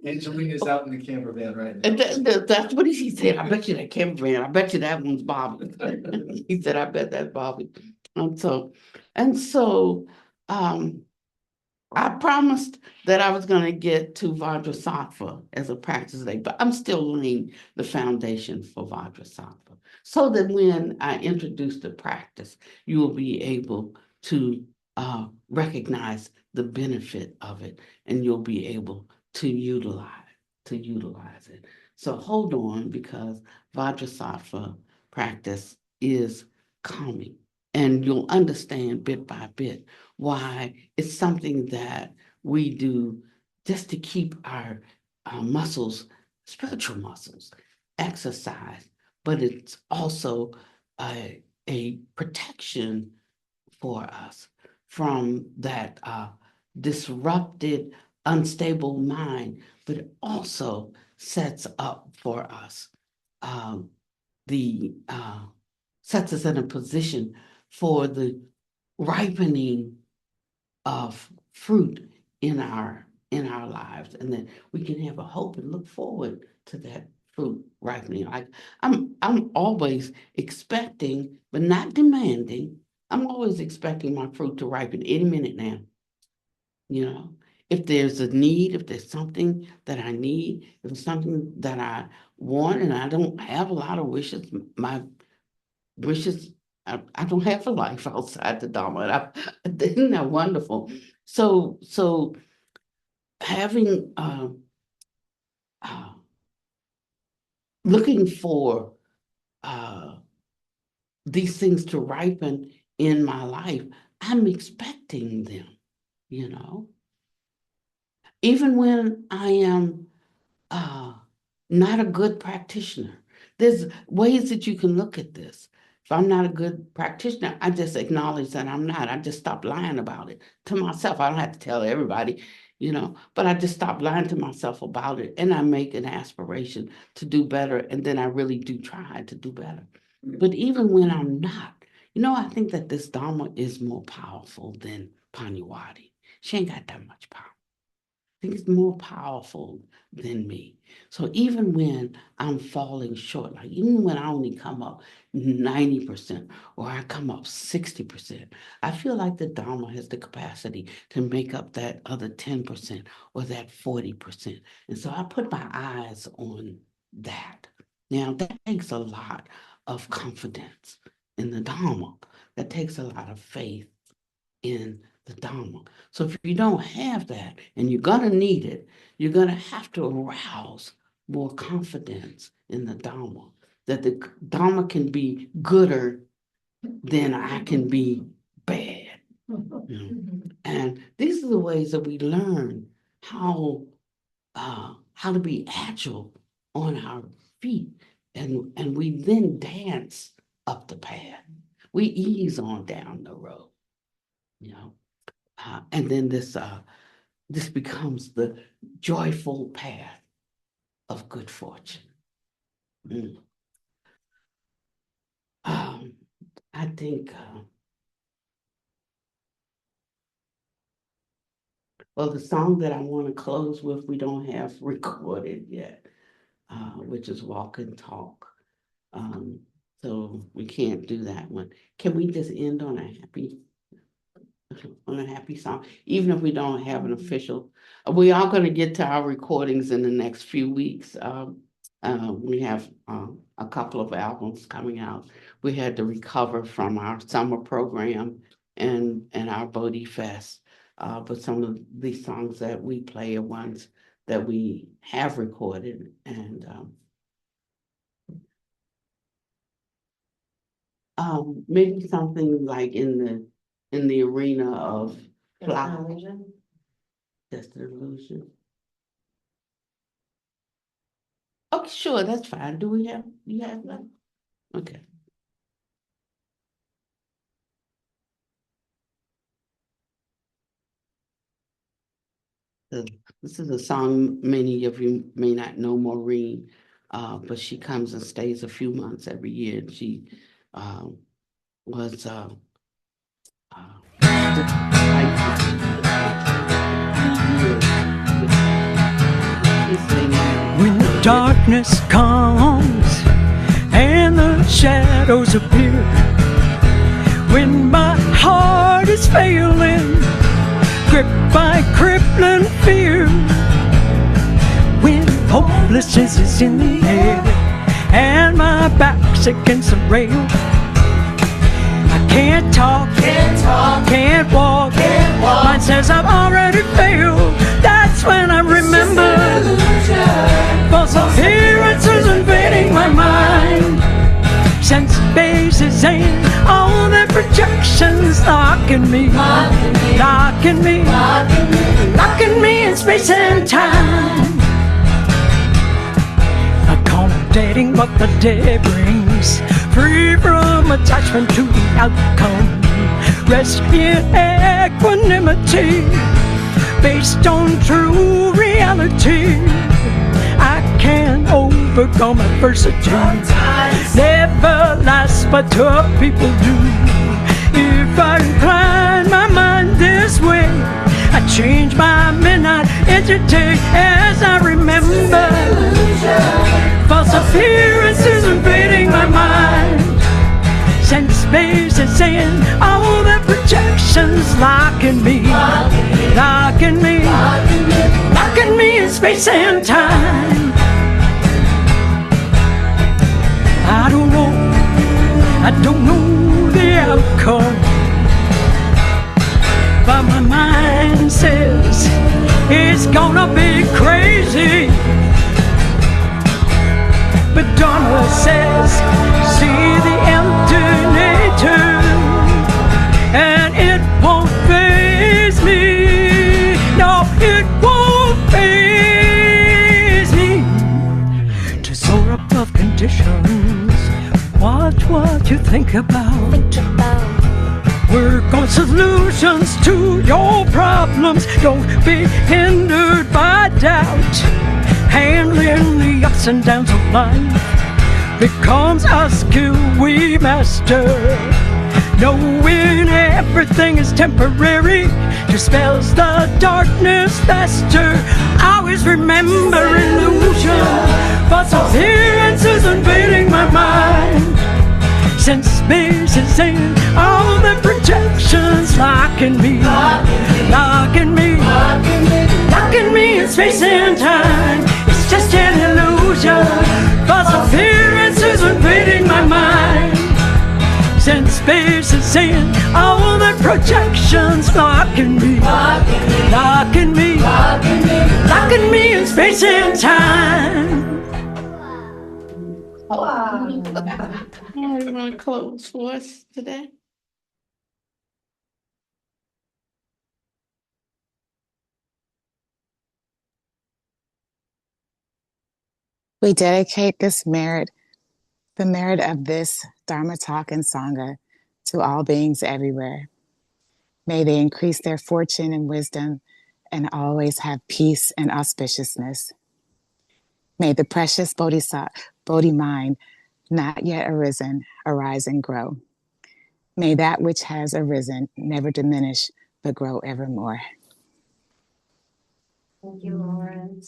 [SPEAKER 4] Angelina's out in the camper van right now.
[SPEAKER 2] And that's what he said. I bet you that camper van. I bet you that one's Bobby. He said, "I bet that's Bobby." And so, um, I promised that I was going to get to Vajrasattva as a practice day, but I'm still laying the foundation for Vajrasattva so that when I introduce the practice, you will be able to recognize the benefit of it, and you'll be able to utilize it. So hold on, because Vajrasattva practice is coming, and you'll understand bit by bit why it's something that we do just to keep our muscles, spiritual muscles, exercised, but it's also a protection for us from that disrupted, unstable mind, but it also sets up for us the sets us in a position for the ripening of fruit in our lives, and then we can have a hope and look forward to that fruit ripening. Like I'm always expecting, but not demanding. I'm always expecting my fruit to ripen any minute now. If there's a need, if there's something that I need, if it's something that I want, and I don't have a lot of wishes, my wishes, I don't have a life outside the Dharma. Isn't that wonderful? So having looking for these things to ripen in my life, I'm expecting them, even when I am not a good practitioner. There's ways that you can look at this. If I'm not a good practitioner, I just acknowledge that I'm not. I just stop lying about it to myself. I don't have to tell everybody, but I just stop lying to myself about it, and I make an aspiration to do better, and then I really do try to do better. But even when I'm not, I think that this Dharma is more powerful than Pannavati. She ain't got that much power. I think it's more powerful than me. So even when I'm falling short, like even when I only come up 90% or I come up 60%, I feel like the Dharma has the capacity to make up that other 10% or that 40%. And so I put my eyes on that. Now, that takes a lot of confidence in the Dharma. That takes a lot of faith in the Dharma. So if you don't have that, and you're going to need it, you're going to have to arouse more confidence in the Dharma, that the Dharma can be gooder than I can be bad. And these are the ways that we learn how to be agile on our feet, and we then dance up the path. We ease on down the road, and then this becomes the joyful path of good fortune. Mm. I think, well, the song that I want to close with, we don't have recorded yet, which is Walk and Talk. So we can't do that one. Can we just end on a happy on a happy song, even if we don't have an official. We are going to get to our recordings in the next few weeks. We have a couple of albums coming out. We had to recover from our summer program and our Bodie Fest. But some of these songs that we play are ones that we have recorded, and maybe something like in the arena of flower. Just an illusion. Okay, sure, that's fine. Do you have that? Okay. This is a song many of you may not know Maureen, but she comes and stays a few months every year. And she was
[SPEAKER 5] when the darkness comes and the shadows appear, when my heart is failing, gripped by crippling fear, when hopelessness is in the air and my back's against the rail, I can't talk, can't walk. Mine says I've already failed. That's when I remember false appearances invading my mind. Sense bases and all their projections locking me in space and time. Accommodating what the day brings, free from attachment to the outcome, rest in equanimity, based on true reality. I can overcome adversity. Never lasts, but tough people do. If I incline my mind this way, I change my midnight entity as I remember false appearances invading my mind. Sense bases and all the projections locking me in space and time. I don't know the outcome, but my mind says it's gonna be crazy. But Dharma says, see the alternator, and it won't faze me. No, it won't faze me. To soar above conditions, watch what you think about. Work on solutions to your problems. Don't be hindered by doubt. Handling the ups and downs of life becomes a skill we master. Knowing everything is temporary dispels the darkness faster. Always remember illusion, false appearances invading my mind. Sense spaces and all the projections locking me in space and time. It's just an illusion, false appearances invading my mind. Sense spaces and all the projections locking me in space and time.
[SPEAKER 2] Wow. You want to close for us today?
[SPEAKER 6] We dedicate this merit, the merit of this Dharma Talk and Sangha, to all beings everywhere. May they increase their fortune and wisdom and always have peace and auspiciousness. May the precious Bodhi mind, not yet arisen, arise and grow. May that which has arisen never diminish, but grow evermore.
[SPEAKER 7] Thank you, Lauren.